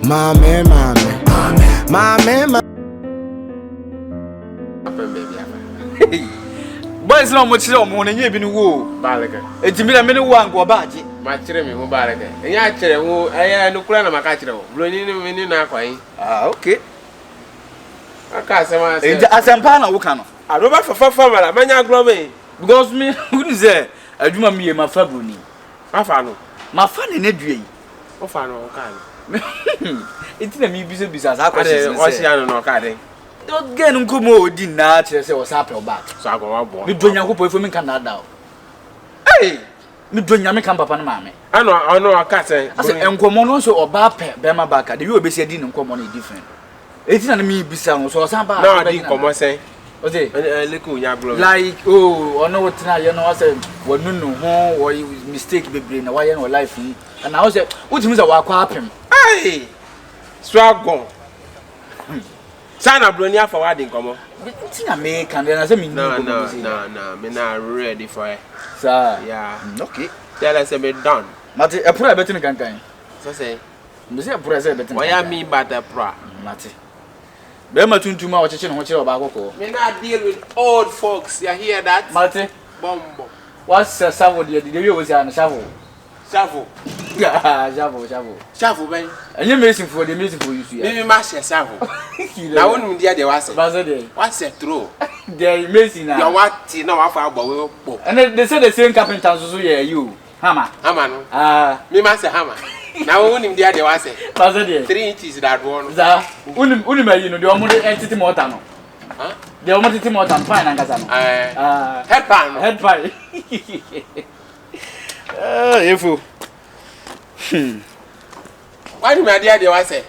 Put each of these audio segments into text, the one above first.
Mame, boys no much no mo na bi no wo balaka etimi na me no wa ngo baaje ma kire me ho balaka enya kire ho aya no kura na maka kire ho broni ni me ni na kwan okay aka asema ase enti asempa na wo ka no adoba fafa mara manya gro me because me who say adwuma me ma fa broni afa no ma fa ne na due yi o fa no ka no enti na me bisa sa question o si anu no ka den don't get nkomo odi na kire say o sa pe o back so agwa bo me donya ko po me kan na da o eh me donya me kan papa na maame ano aka say ase enkomo no so oba pe be ma back the you obesi adi nkomo no different eti na me bisa no so o sa ba na di nkomo say o say leku nya glo like oh ono wotina ye no ase wonunu ho wo mistake bebre na wa ye no life ni and I say utimi say wa kwa apem ai swagon sana broni afa wa di nkomo eti na me kan na say me no me na ready for it sir yeah okay tell us me done mate e pro betin kankan so say me say pro say betin why am me but a pro mate be ma tuntum a wo cheche no ho kire oba akoko me na deal with old folks you hear that mate bombo what's savo de we wo say an savo savo savo ben enye mesin for the mesin for you so me ma share savo na wonu dia de wase bazo de wase throw the mesin na you what na wa fa agbo we po and they say the same carpenter so yeah you hammer no me ma say hammer na wonu dia de wase bazo de 3 inches that one za uni ma yi no de omo de entity mortar no de omo entity mortar fine na ngasa no head pan efu why do me dia de wase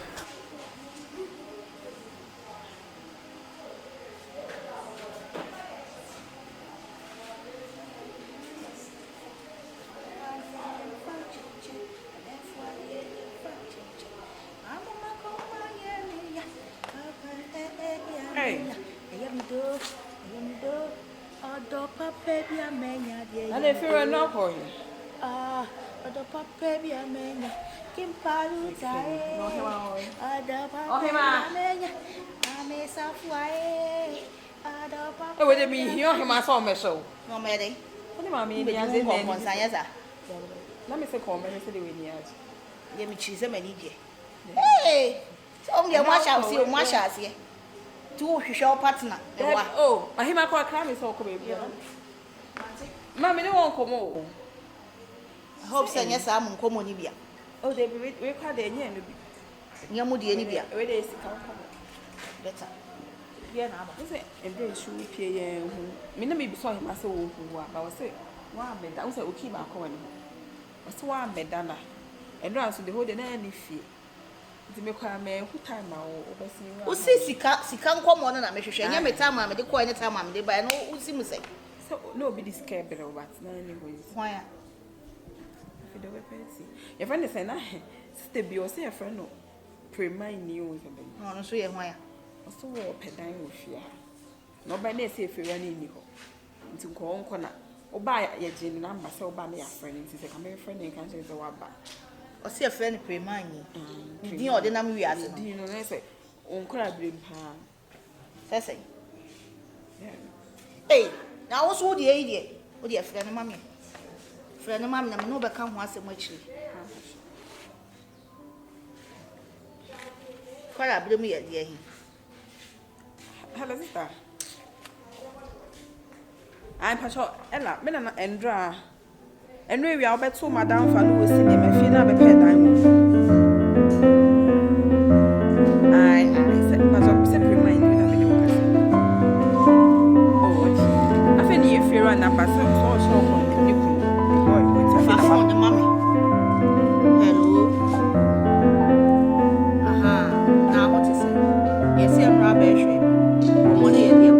And if you're not for you, the papa be a man, Kim Palu, the papa, I may suffer. oh, would it be here? Him, I saw my show. No, Mary. What do I mean? Let me say, call me, say, we need. Give me cheese and eat. Hey, only a wash out, see a wash out here. Two show partner. Oh, I hear my car crime is all coming. Mammy, no one come over. I hope so. Yes, I'm common. Oh, they be quite a year. Yamudi, any beer. Where is the come? Better. Yeah, now, and then she will pay. Me saw him as a woman who was say, one bed, I was a keep my coin. What's one bed, Dana? And runs to the whole any fee. To make a man who time now overseeing. Who says she can't come on and I make sure I am a time I'm the quiet time I'm the by no who seems say. So nobody's scared better, but anyways. Why? Your friend is saying, Sister B, or say a friend, no, pre-mine news. No, so you're why. So, pedine with fear. Nobody say if you're running into Corn Corner. Or buy a gin number so by me a friend, and say, come here, friend, and can't say the one back. Or see a friend pre-mine. You know, the number we are. Do you know, I say, Uncle, I bring her. Say, hey, now what's all the idea? Oh, dear friend, mammy. Friend, mammy, I'm not become once a much. Quite a bit of me, dear. Hello, sister. I'm Pacho Ella, Menana and Dra. And we are bet so Madame Fanu was singing my feet up a pair diamond. I said, but I'm simply mind you have any oh, I think if you're an ambassador, so show on the new boy. I found the mommy. Hello. Now what is it? Yes, I'm rubbish. Money and the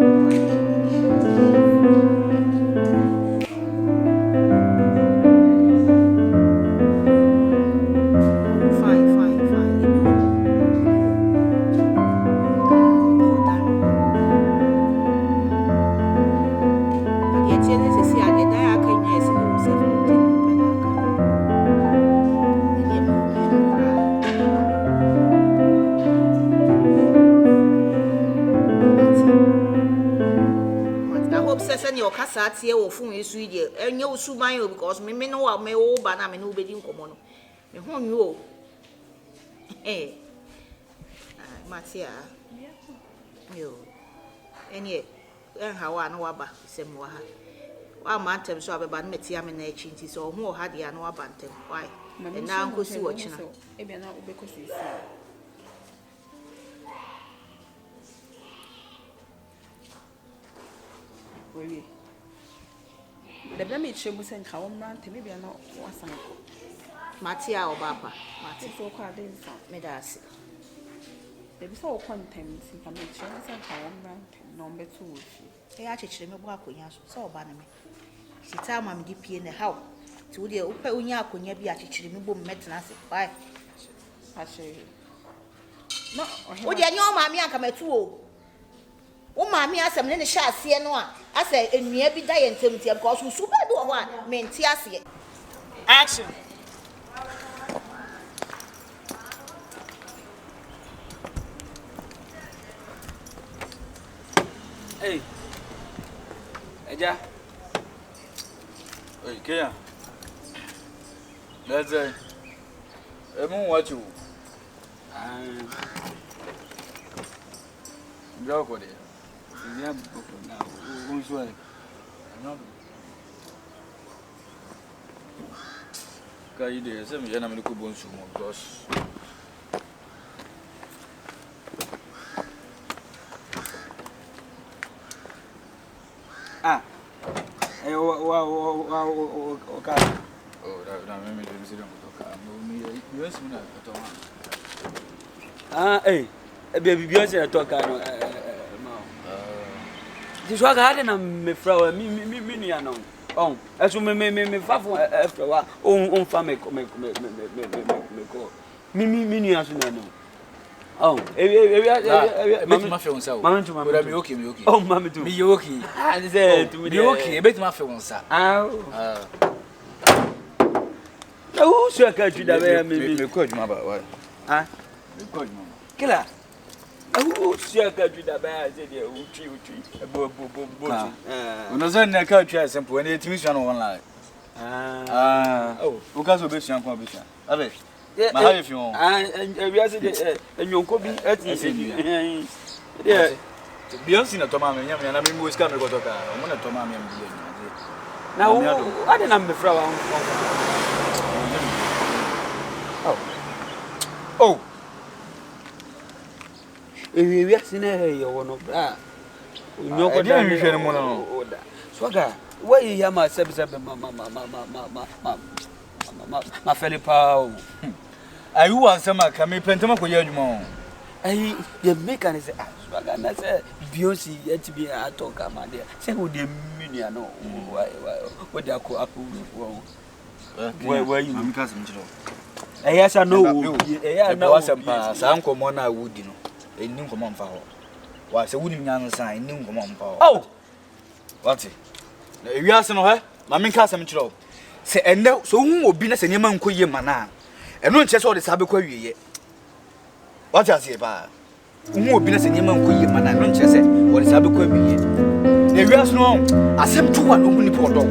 kasa tie wo fun esu ide enye usu man o because me no wa me wo ba na me no be di nkomo no me ho nwi o Matia yo enye ha wa no wa ba sem wa ha wa ma ntem so abeba no metia me na echi nti so ho o ha dia no wa ba ntem why na nkosi wo china e bia na obekosi isi wewe debla me chemu sen ka won ntem e bia na wasan ko Matia o baba Mati so kwa de nsa me da ase ebi so kontem si ka me chemu sen ka won ntem no mbeto wo fi ya chechire me bo akonya so ba na me sita ma me di pie na how ti wo de wo pe onya akonya bi achechire me bo metena ase why ache no wo de anyo ma me anka metu o wo ma me asem ne hye ase no a ase enua bi da ye ntem tie because su ba do ho a me nti ase Action. Hey. Eja. Hey, Kenya. That's it. Watch you. Go for it. Yeah, now. Who's way? Kai de sem yana me ko bonsu mo because Hey, okay. oh da me de se don ko ka mo mi yes me na to Hey. Baby, Beyonce na talk no. This was hard na me fra mi nua no. Eso me fa fo after wa on fa me ko. Mi nua so na no. Mami ma fe wonsa o. Mami tu mami. Me okay. Oh, mami tu. Me okay. Say to me. Me okay, bet ma fe wonsa. Na wo so ka tu da be me ko adwuma ba why? Me ko adwuma. Kila. Wo so ka tu da be say dey utwi. Bo. Ono zo na ka twa simple when etimi sua no online. O ka so be sua ko be sua. Abe. Ma ha ye fi won. We are say enyonko bi ati. Yeah. Beyonce na to ma me nyam na me mo iska me ko to ka. Mo na to ma me mbi. Na wo ade na me fra wa. Oh. We are seen here one of bra. Nyonko da me hwe no no. Swaga, why you hear my sebe ma Felipa. Ayu wansama ka me pentama ko ye adwuma o. Ai the make say swaga na say Beyonce yet be atoka ma there. Say who the minia no. What they call apple. Where you am ka sem chiro. Yes I know. Na wasam pa sa nkomo na wudi no. Enni nkomo mfa ho. Wa se wudi nyan san enni nkomo mfa ho. Oh. What? Na ewiase no he? Ma me ka sem chiro. Se enne so hu obi na se nyema nkoye mana. Eno nche so de sabe kwa wieye. What you say ba? Hu obi na se nyema nkoye mana. Eno nche se wo de sabe kwa wieye. Na ewiase no asem tuwa no hu ni po do.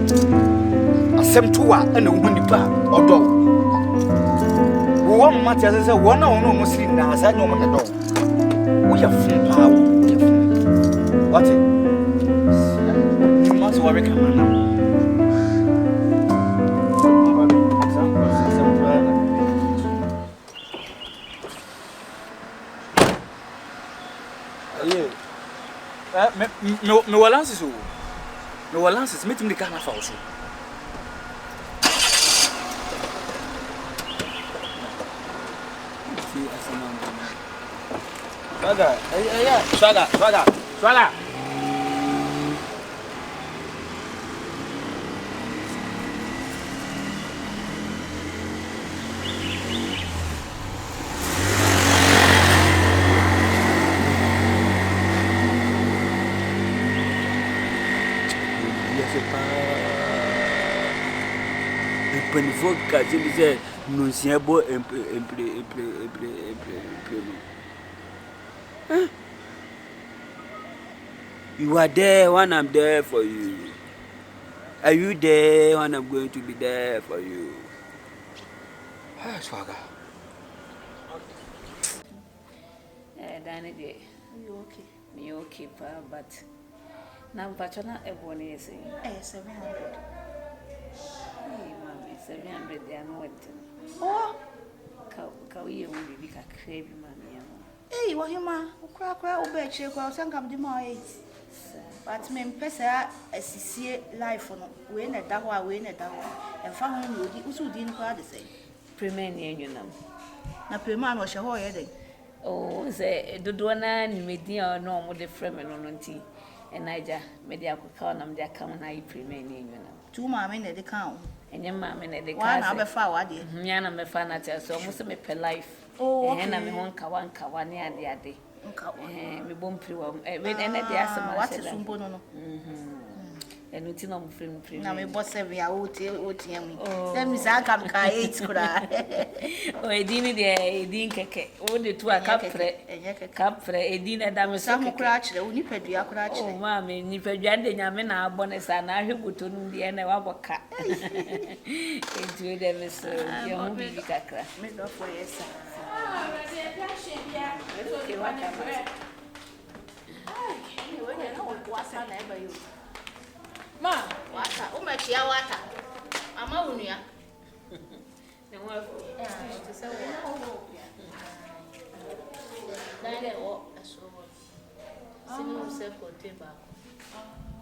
Asem tuwa na hu ni pa odo. Wo mama tia se wona wono mo siri na asa nyo mo ne do. Wo ya fun pa wo. What? You must worry come on. Me walances o. Me walances metim de kana fa o so. Swaga. Penifo kaje dize nunsiebo You are there when I'm there for you. Are you there when I'm going to be there for you? Swagger. Danny, you okay? Me okay, but now Pachana everyone is saying, 700. hey, mammy, 700, they are not waiting. Oh, Kawi only be a craving, mammy. hey, what you ma? Crack, obey, check, I'll send come to my 8. But me pesa asisi life no we na da ho a we na da ho emfa ho no odi usu di no kwa de say Premier ni enwunam. na prema no hye ho ye den Oh, say dodo na ni medi a no mo de frame no no nti enaja me de akoka na me de aka na yi premier ni enwunam. tu ma me na de kan Enye ma me na de ka. wa na be fa wa de Nya na me fa na te so mo se me pe life. Oh, Na me ho nka wa ne ade. nka wa Me bom pri wa we ene de asema wa te sumbo no no enu ti na mo frame na me boss 7 ya o tie am let me say kam ka 8 kura o edini de edin keke o de tu kapre edin da me so sam kura kire o ni padua kura o kire ma me ni padua de nyame na abọ ne sa na ahwegoto nu de na wa boka edu de me so ye ho bi kakra me do for yes okay what about ma wata o ma chia wata ama unuya ne ho afo to say wo dale o aso sinu self contain ba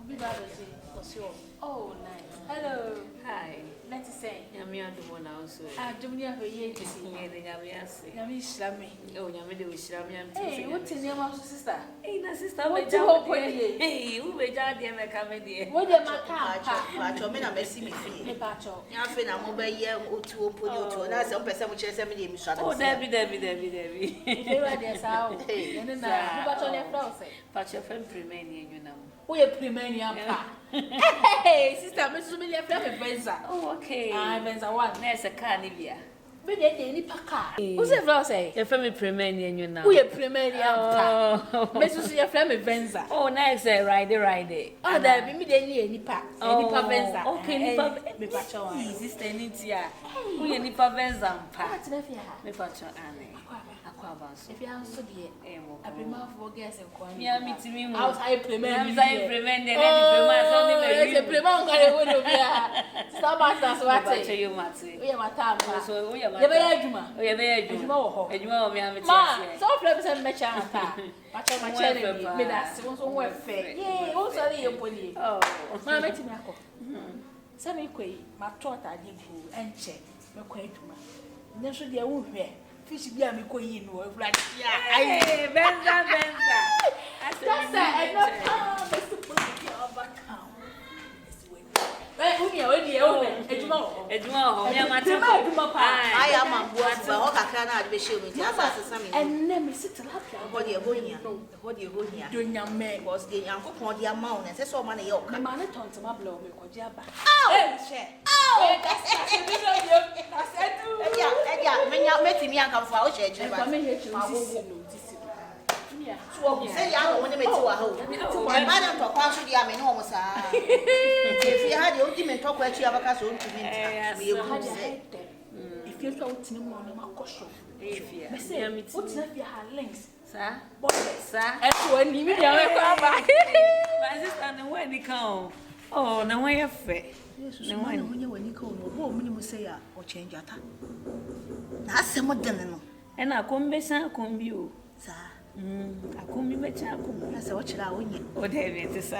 bi ba do say osio Oh, nice. Hello. hi Let's say. nyame adu na so Jumni have a year to see. ye de nyame ase Yami Shlami. o nyame de o shira me am Hey, what's your name, sister? hey na sister What me you jawo hope for ye? hey u be jawo de me ka me de What your maca? ba cho me na mesi me fie Me pacho. ya fe na mo ba ye otu opo ni otu na se o pese mo kire se me de mi swa oh na Debbie They were there, sao. And then I pacho le frause. Pacho fem premier ni enwuna mo We a premium pa. Hey, sister, me so me le frame benza. oh okay Ah, benza one. na ese car ni bia Me de ni paka. Who say frause? e fem premier ni enwuna We a premium pa. Me so ye frame benza. oh na ese ride Oh, there be me de ni pa. Ni pa benza. okay nipa me pacho one. sister ni tia wo ye nipa benza mpa What na fia? me pacho ane akwa so If you are so dear. mo I be my for guess and kwani. mi ami ti mi mo I was high premium. mi say premier de na di premier so ni me It's a premium kwa le wodo bia. Sister master so pacho what? you mate We are matam. so wo ye mate Ye be adwuma. o ye be Adwuma wo ho. adwuma wo mi ami ti Ma, ase so flip say me cha mata. Pacho ma che le me da se won so wo fe. Ye, won so le ye boli. oh Ma me ti me akọ. Se me koi, ma to atade bu enche. Me kọ adwuma. Ne so de wo hwe. Fish bia me kọ yi no awura dia. hey benza That's it. No, me suppose to overcome. Right, uni adwuma wo. edwuma ho mi amate Adwuma adwuma pa. ai ama mbo ba ho kakra na ade be she mi ti asa asesa mi Enne me sit lapia. ho de ho hia Do nyame. because de yankopon de ama wo na se so ma na ye o Me ka ma ne tonto ma bla o me kwaji aba. eh she menya metimi ankamfo a wo she ejire ba Me here to this. wo se ya no woni meti wa ha o ma na ntokwa so dia me no mo saa e fi ha de o di me ntokwa achi abaka so ntumi ntia me ebu se If you thought to know my caution, efia I say, what's that you have links? sa Boys, sa and when you meet your my sister no when he come oh na when you fe na wani honye wani ka no bo mu ni mu se ya o change ata na asem den no e na kombe san kombi o sa akombi me cha akombi na se o chira onye o de be ti sa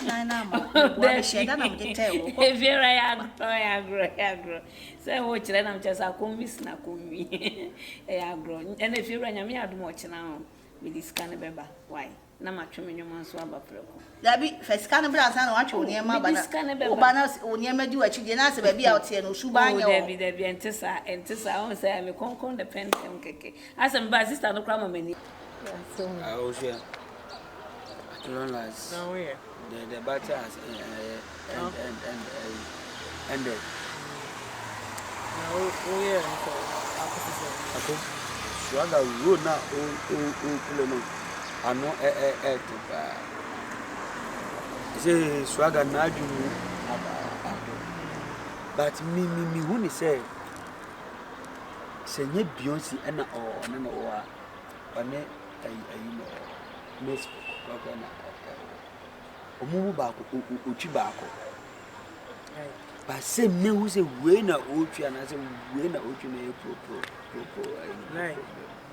na na ma wo be she da na me de te wo eviera ya agro se wo chire na mcha sa kombi sna kombi e agro e na eviera nya me adum o china ho me discan beba why na ma tweme nyoma so aba preko da bi first kan bra san na wa twe oni ma ba na o ba na oni ma di wa chi de na se ba bi a o te no su ba nya o Debbie entesa on say me konkon depend on keke asem ba sister no kra mama ni I was here. As long as Now where? the battle has ended. Now where? Ako Swagger road na o no. Ano to ba. Say Swagger na adwunu but me who say nye Beyonce and or Miss Omu baako ochi baako but say me who say we na ochi and I say we na ochi na pro nai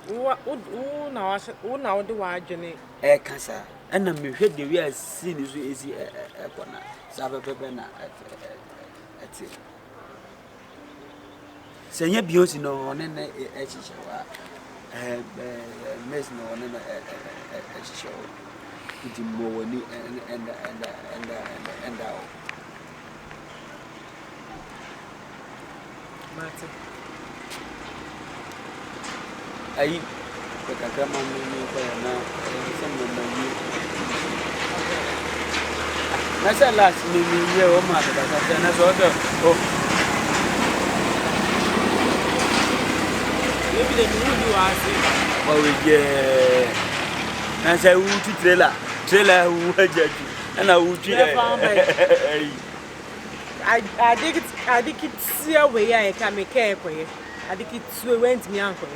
wo na wo de wa adwene kasa and me hwe de we see ni so esi kona sabepepe na ati say nye Beyonce no ne na echichewa Miss no ne na echichewa the more and Martin I but I come on now I said last me oh my oh maybe the new you are oh yeah I say who trailer who judge and I would I think it's see away I can make care for you. I think it's went me uncle.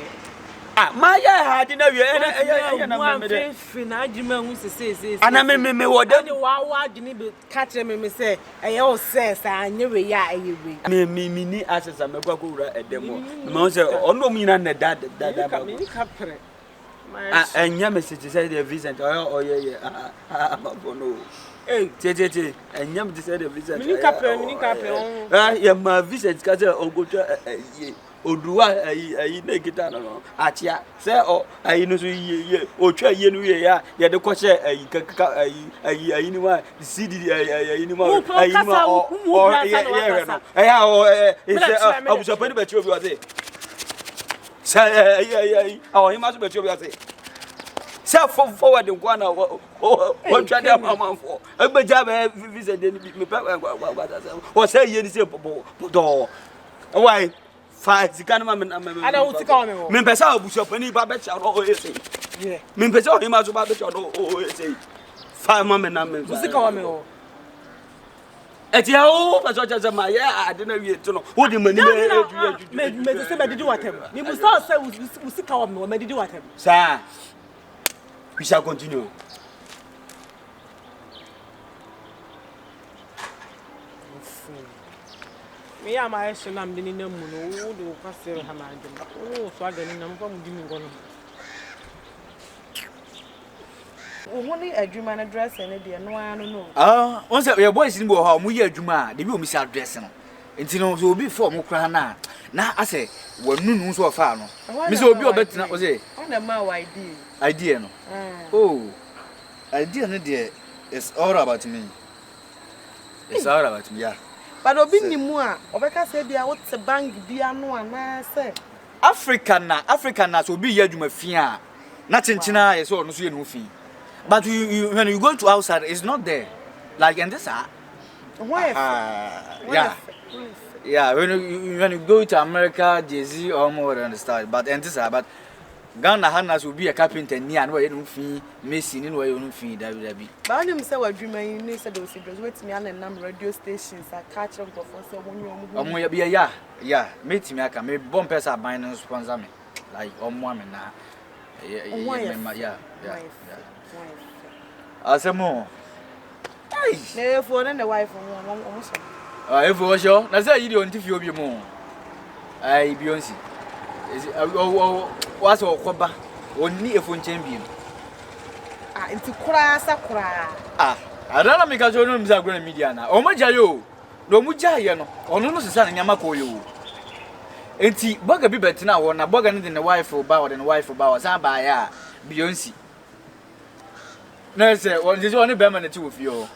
My had in a Finajima says, and I may what wow, didn't catch me say, I all says I knew ya me as a Makura at the most no mean under that capture. And your message said the Vincent oh yeah no hey and yam said the Vincent yeah my Vincent castle go to Odua naked no achia say oh I know so ye o twa ye no ye ya ye de ko che ayi ni wa CD ayi ni ma or yeah no abuso pani be tro bi o say say oh he must be tro bi o say say forward nkwana o twa dem amam for egbeja be visa de me pe o say ye ni say do why five zikana I don't think on me. Me pesa abuso pani ba be cha o say yeah me pesa o hima so ba be cha o say five mama na me zika wa me o etia o pesa cha ma ya ade na wie to no wo di mani me say be didi watem me bu say usika wa me o me didi watem sir we shall continue. Me am I should am dini na mu no wo do kwase ha ma adum wo so agani na mfa mu dimi ngo no wo honi adwuma na dress na de no anu no once your boys ni bo ha mu ye adwuma de bi o mi sa dress no enti no so obi for mu kra na ase wanu nu so fa no mi so obi obetina o say na ma idea no oh idea no there is all about me. It's all about me, yeah. But obi ni mu a obeka say bia what bank bia no ana say African na so obi ye adwuma fi a na chenchina ye so no so ye no fi. But when you go to outside it's not there. Like and this yeah, when you go to America, Jay-Z or more understand. But and this but Ghana Hannas will be a carpenter near and where you don't fee, Mason in where you don't fee, that be. But I didn't say what dream you said those wait me on a number radio stations. I catch up for someone you yeah, meet me. I can make bumpers are buying and sponsor me. Like woman now. Yeah. I say more. Hey, for the wife almost. If you was your, that's you don't if you be more. I Beyonce. Is what's all Koba? Only a phone champion. Into Sakura. I don't know because you know Miss Agro Media now. Oh, my Jayo. No Mujayano. Or no, son, Yamako. You. And see, Bugger be better now, or a bugger than the wife for Bower and wife for Bower, some by Beyonce. No, sir, one is only Berman, the two of you.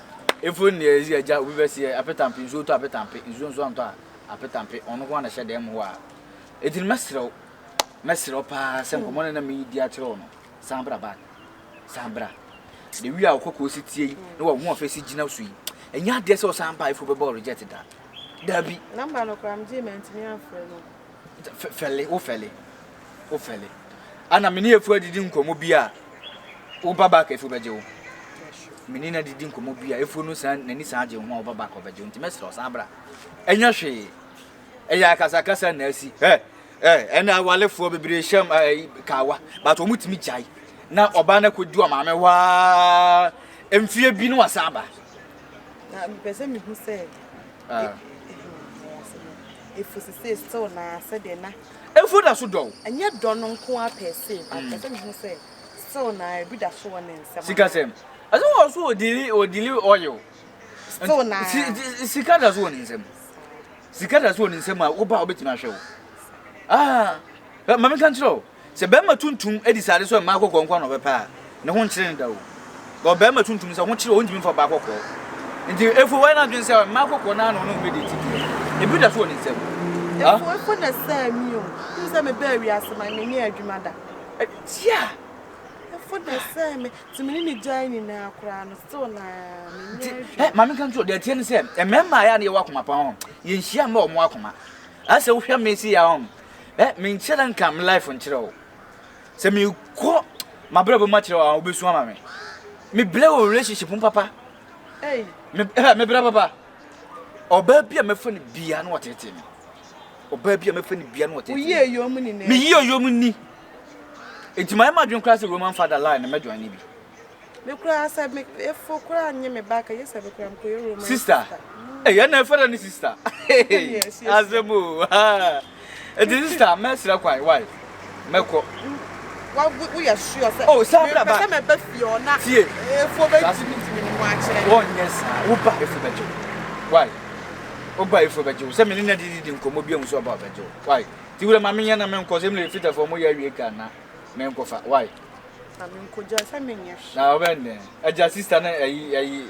If only is a job, we will see a petamp in Zoto, a petamp in Zonzo, a petamp on one, I said them who are. It is Master Opa, some common and media throne, Sambra Bat, Sambra. The real cocoa city, no one face Gino Sweet, and yet there's also some pie for the ball rejected that. There be number of crams, Jim and me and friend. Felle. And I'm near for the Dinko Mobia. O Babak if you bejo. Menina didn't come Mobia if you know San, any Sergeant more back of a junty, Master Sambra. And your she. eya kasa na asi ena walefo bebre hyam kawa but omutimi jai na oba na kodu amame wa emfie bi no wasaba na pese mi hu se efu se so na se de na efu da so do enye do no nko a pese pese mi hu se so na ebi da so wona nsem sikasem aso wo so odili oil so na sika da so wona nsem sika da so wona nsem a wo ba obetimi ahwe wo mama kan tro se be ma tuntum edi sare so ma akokko nkwa no be pa ne ho nkire nda wo go be ma tuntum se ho nkire o ndimi fo ba akokko nti efu wa na dwen se ma akokko na no no be de tiki ebi da so wona nsem efu na sa mi o tu se me ba wi asema me ni adwuma da tia efu na sa me ti me ni jai ni na akura no so na me ni adwuma mama kan tro de tie ne se emema ya na ye wakoma pa ho ye nhia ma omo akoma ase wo hwe mesi ya ho me nchira nka me life nchira wo se me ko mabrabo ma chira wo obesu ama me ble wo relationship papa me bra papa oba bia me fo ne bia na wotete me oba bia me fo ne bia na wotete me ye yo mu ni ne me ye yo mu ni etima ma dwen class roman father line me dwan ni bi me kura sa me efo kura nye me baka yesa be kura mko yo roman sister ya na fara ni sister azemu sister mesra kwai why meko we are sure say oh sabra ba me be fiona tie efo be timi ni mo a kire oh yes wo ba efo bejo why wo ba efo bejo se me ni na di nkomo bia muso ba bejo why ti wure ma menya na me nko se me le fita fo mo ya wie ka na me nko fa why na me nko ja se me nya na obenne aja sister na ayi